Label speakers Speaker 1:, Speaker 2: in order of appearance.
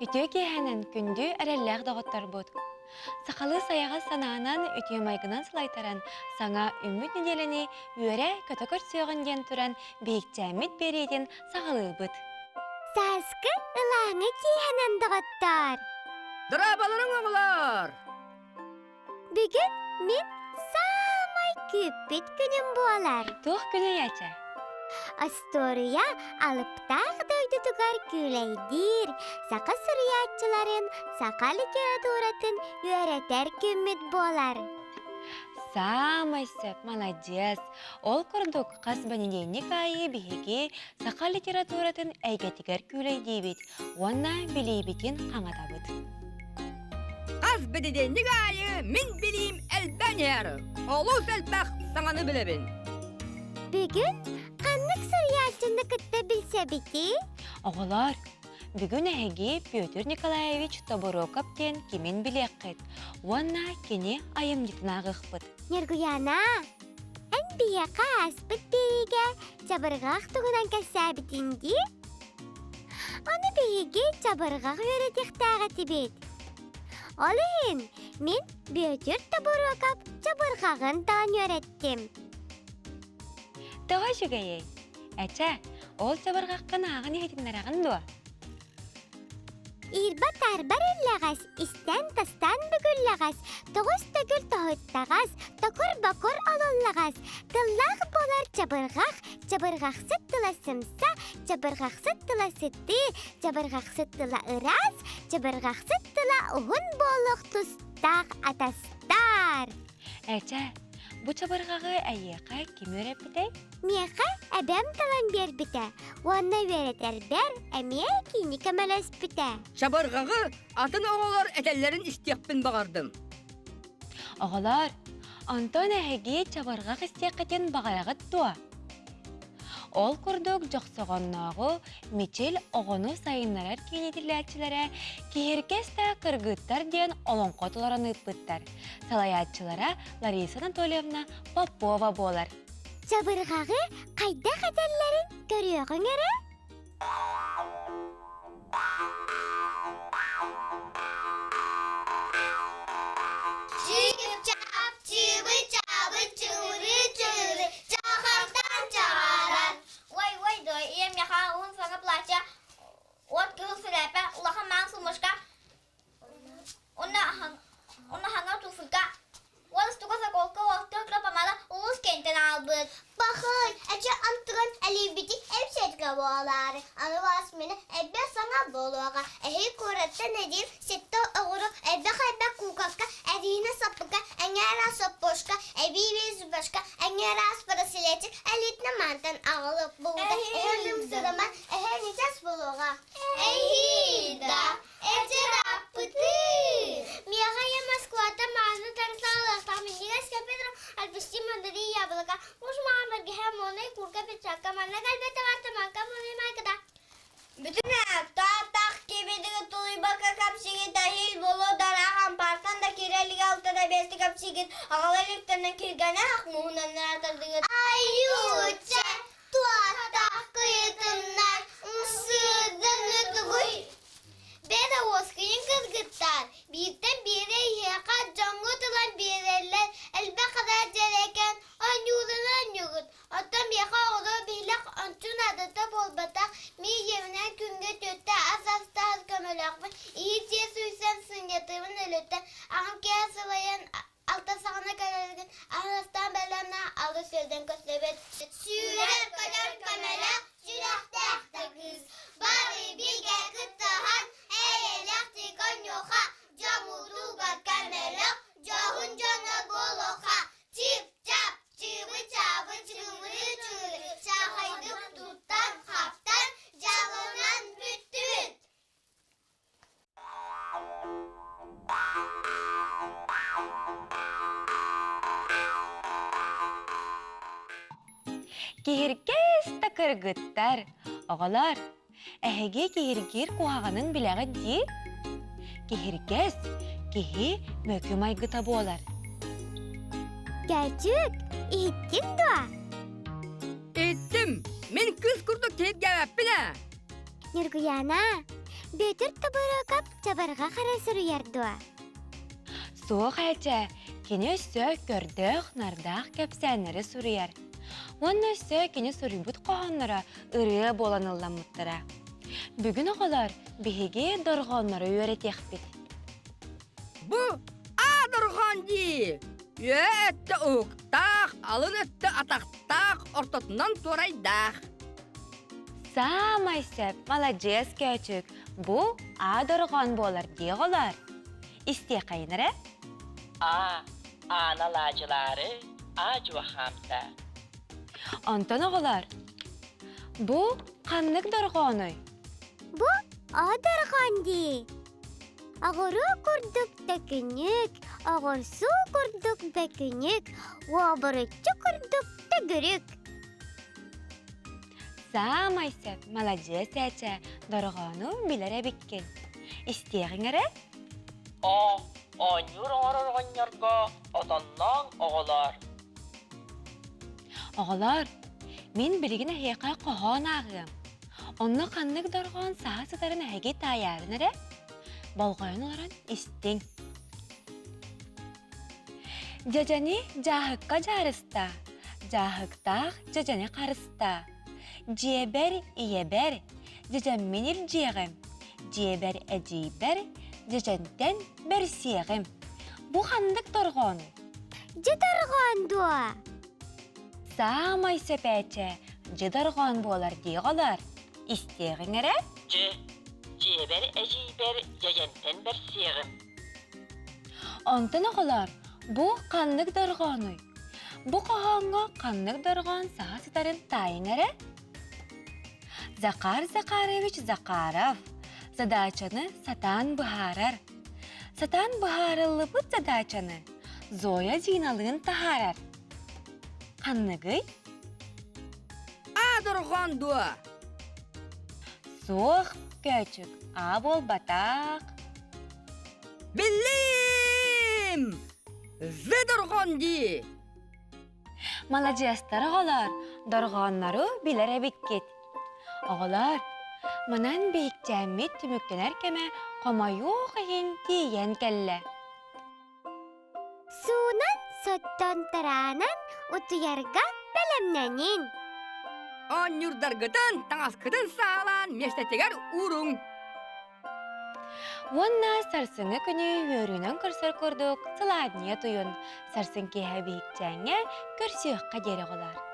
Speaker 1: Ütüе kehenen kündü әрәлләғ дағыттар бұд. Сақалы саяға сананан ütüе майгынан сылайтаран, саңа үміт неделені үйәрі көтөкөр сөйген ден туран бейікчәмет берейден сақалы бұд.
Speaker 2: Саскы ылаңы киһенен дағыттар.
Speaker 3: Дырабаларың оғылар!
Speaker 2: Бүгін мен самай күппет күнім болар.
Speaker 1: Тух күні яча.
Speaker 2: Астория алыптақ дойдутугар күлейдир. Сақа сырыятчыларын, сақа литературатын үйретер күммет болар.
Speaker 1: Самай сөп, молодец. Ол күрдік қасбанеденік айы бігеге сақа литературатын әйгетігер күлей дейбет. Онна білейбетін қаңата бұд.
Speaker 3: Қаз бедеденник айы мен білейім әлбән әрі. Олус әлбәқ саңаны білебін.
Speaker 2: Бүгін қаннық сырыятчыны күтті білсе біті?
Speaker 1: Оғылар, бүгін әйге Петр Николаевич Тоборокоптен кемен білек қыт. Онна кене айым детінағық бұд.
Speaker 2: Нергуяна, ән бияқа аспыт береге чабырғақ тұғынан кәсәбітінді? Оны береге чабырғақ өретіқтаға тибет. Олын, мен Петр Тоборокоп чабырғағын тан өреттім.
Speaker 1: Тұға жүгейей. Әчә, ол чабырғаққан ағын ехетіндерағын дуа.
Speaker 2: Ирба тарбар иллағас, истен тастан бүгіллағас, тоғыз төгіл тоғыттағас, токур-бакур олыллағас, тыллақ болар чабырғақ, чабырғақсыт тыла сымса, чабырғақсыт тыла сыты, чабырғақсыт тыла ырас, чабырғақсыт тыла ұғын болық тұстақ атастар.
Speaker 1: Әчә, бұ чабырғағы әйеқа кем өреп бітей?
Speaker 2: Меха әбәм талан бер біті, онна өретер бер, әме кейні көмелес біті.
Speaker 3: Шабырғағы атын оғылар әтәлерін істеқпін бағардым.
Speaker 1: Оғылар, Антон әйге чабырғақ істеқетін бағарағыт дуа. Ол күрдік жоқсығаннағы мечел оғыны сайынларар кейнетіләтчілері кейіркесті кыргыттар ден олонқотыларын ұппыттар. Салаятчылара Лариса Анатольевна Попова болар.
Speaker 2: Чабырғағы қайда қатарларын көріоғын әрі?
Speaker 4: Чип-чап, чибы-чабы, чуры-чуры, чахартан чарар. Ой, дой, ем яха он саңа плача. От кыл сіләпі, улаха маң сылмышка. Онна хаңа туфылка. Ол стугаса колка оқтың крапамада улус кентен албыд. Бақын, әче антығын әлібіті әпсетке болары. Аны бас мені әббе саңа болуға. Әхей көреттен әдейім сетті оғыры әббе кукаска, әдейіні саппыка, әңгәр асаппошка, әбейбе зүбашка, әңгәр аспарасилетік, әлетіні мантан ағылып болуға. Әхелім сырыман, әхелінсес болуға. Әйхида, әчер аппыты. Мияға Москвата мазны тарсалық, тағмендегес кәпетрім, әлбісті мандыры ябылыға. Мұш мағамберге хәм оны күргі петшаққа манна кәлбеті варты манқа мұны майқыда. Бүтін тақ кебедігі тұлыбақа кәпсігі тәхил болу дараған парсан да керелігі алтыда бесті кәпсігі ағалы электрінің кергені ақ мұғынаныр атырдығы. Айюча, туаттақ қиытыннар, ұсырдың үтігій. Бәрі осқиын кызгыттар, бейттен бері еқа жоңғы тұлан берелер, әлбә қадар жерекен, анюғын. Оттан беқа олы бейлік ончун адыты болбатақ, ми емінен күнге төтті азастағыз көміліқпін, иетсе сүйсен сыңетімін өліттен, ағым кея сылайын алта сағына кәрелігін, ағыстан бәлемна алды сөзден көслебет. Сүйрер көдер көміліқ, жүректі әқті күз, бары білге күттіған, әйеліқті конюға, жамудуға көміліқ, жоғын жоны болуға, чип-чап, чыбы-чабы, чуры-чуры, чағайдық тұттан, қаптан, жағынан бүттүн.
Speaker 1: Кehirkes та кыргыттар. Оғалар, әйге кehirgir куағының біләғі де? Кehirkes, кехи мөкі майгыта болар.
Speaker 2: Гәчүк, иттін дуа.
Speaker 3: Еттім, мен күз күрді кеп гәвәп білә.
Speaker 2: Нергуяна, Бөтір табыракап чабарға қарасыр ярдуа.
Speaker 1: Суық әлчә, кені өссө көрдіқ, нардақ кәпсәнері сұрыяр. Оны өссө кені сұрыбыт қоғанлара ұры боланылламыттыра. Бүгін оғалар бігеге дорғанлары өретек бет.
Speaker 3: Бу адырған ди. Өтті ұқтақ, алын өтті атақтақ, ортотынан торайдақ.
Speaker 1: Самай сәп, молодец көчік. Бұ адырған болар деғалар. Исте қайныры?
Speaker 5: Analacıları acı hamsa.
Speaker 1: Антон оғалар. Бұ қанлық дорғаны.
Speaker 2: Бу адырғанди. Ағыры күрдік тәкінік, ағырсу күрдік бәкінік, уабырытчы күрдік тәгірік.
Speaker 1: Самай сәп, молодец әчә, дорғаны білері біккен. Исте қайныры?
Speaker 5: Oynuyor oynarga otandan oğular.
Speaker 1: Оғалар, мен білігін әйеқа қоған ағым. Онны қанлық дорған сағасыдарын әге таяғын әрі? Балғайын оларын істің. Жажаны жағыққа жарыста, жағықтақ жажаны қарыста. Жебер, иебер, жажан менір жеғім. Жебер, әжейбер, жажантен бір сеғім. Бұ қандық дорғаны?
Speaker 2: Жыдарған дуа.
Speaker 1: Самай сөпәчі, жыдарған болар деғалар. Истеғін әрі?
Speaker 5: Ceber eciber yayenten bir sığım.
Speaker 1: Антын оғылар, бұ қандық дорғаны. Бұ қоғанға қандық дорған сағасыдарын тайын әрі? Закар Закарович Закаров. Задачаны Сатан бұхарар. Сатан бұхарылы бұд задачаны Зоя зиналығын тахарар. Қаннығый?
Speaker 3: Адырған дуа.
Speaker 1: Соқ көчік, абол батақ.
Speaker 3: Білім! Зыдырған ди.
Speaker 1: Молодестар оғалар, дорғанлары білер әбіккет. Оғалар, мұнан бейікчәмет түміктенер кеме қомайуқ ең тиен кәлі.
Speaker 2: Суынан соттон таранан утуярга бәлемнәнин.
Speaker 3: Онюрдаргытын, таңаскытын сағалан, мештетегер урың.
Speaker 1: Онна сарсыңы күні өрінен көрсір көрдік, сыладния тұйын. Сарсың кеге бейікчәңе көрсіққа дері ғолар.